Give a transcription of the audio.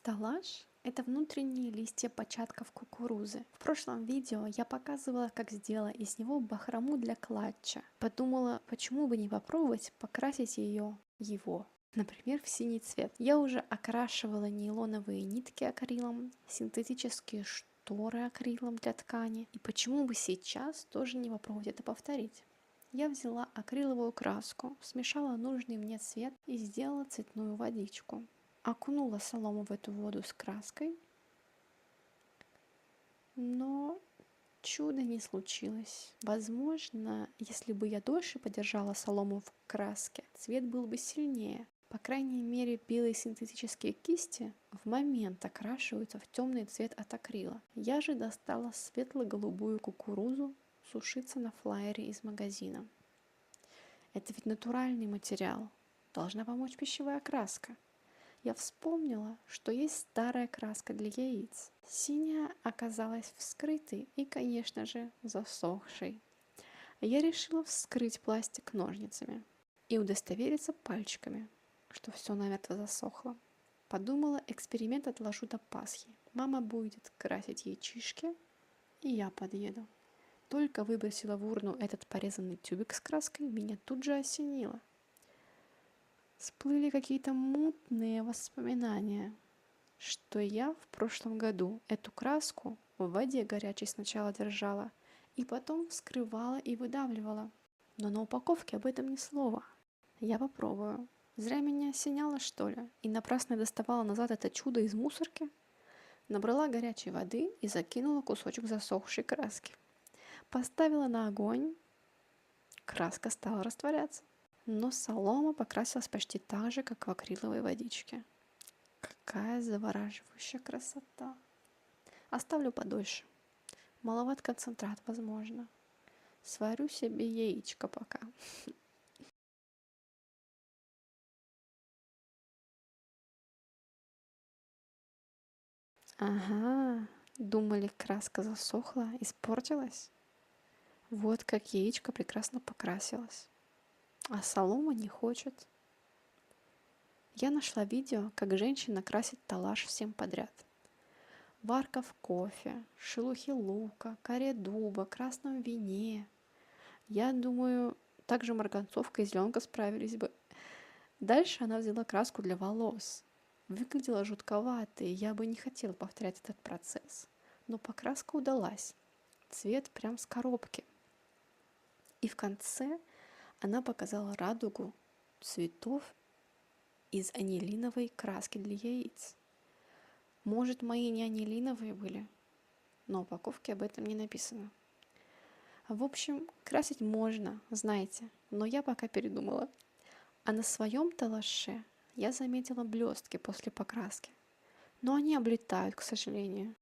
Стеллаж — это внутренние листья початков кукурузы. В прошлом видео я показывала, как сделала из него бахрому для клатча. Подумала, почему бы не попробовать покрасить его, например, в синий цвет. Я уже окрашивала нейлоновые нитки акрилом, синтетические шторы акрилом для ткани. И почему бы сейчас тоже не попробовать это повторить? Я взяла акриловую краску, смешала нужный мне цвет и сделала цветную водичку. Окунула солому в эту воду с краской, но чуда не случилось. Возможно, если бы я дольше подержала солому в краске, цвет был бы сильнее. По крайней мере, белые синтетические кисти в момент окрашиваются в темный цвет от акрила. Я же достала светло-голубую кукурузу сушиться на флаере из магазина. Это ведь натуральный материал. Должна помочь пищевая краска. Я вспомнила, что есть старая краска для яиц. Синяя оказалась вскрытой и, конечно же, засохшей. Я решила вскрыть пластик ножницами и удостовериться пальчиками, что все намертво засохло. Подумала, эксперимент отложу до Пасхи. Мама будет красить яичишки, и я подъеду. Только выбросила в урну этот порезанный тюбик с краской, меня тут же осенило. Всплыли какие-то мутные воспоминания, что я в прошлом году эту краску в воде горячей сначала держала и потом вскрывала и выдавливала. Но на упаковке об этом ни слова. Я попробую. Зря меня осеняло, что ли, и напрасно доставала назад это чудо из мусорки. Набрала горячей воды и закинула кусочек засохшей краски. Поставила на огонь, краска стала растворяться. Но солома покрасилась почти так же, как в акриловой водичке. Какая завораживающая красота! Оставлю подольше. Маловат концентрат, возможно. Сварю себе яичко пока. Ага, думали, краска засохла, испортилась? Вот как яичко прекрасно покрасилось. А солома не хочет. Я нашла видео, как женщина красит талаш всем подряд. Варка в кофе, шелухи лука, коре дуба, красном вине. Я думаю, также марганцовка и зеленка справились бы. Дальше она взяла краску для волос. Выглядела жутковато, и я бы не хотела повторять этот процесс. Но покраска удалась. Цвет прям с коробки. И в конце она показала радугу цветов из анилиновой краски для яиц. Может, мои не анилиновые были? На упаковке об этом не написано. В общем, красить можно, знаете, но я пока передумала. А на своем талаше я заметила блестки после покраски. Но они облетают, к сожалению.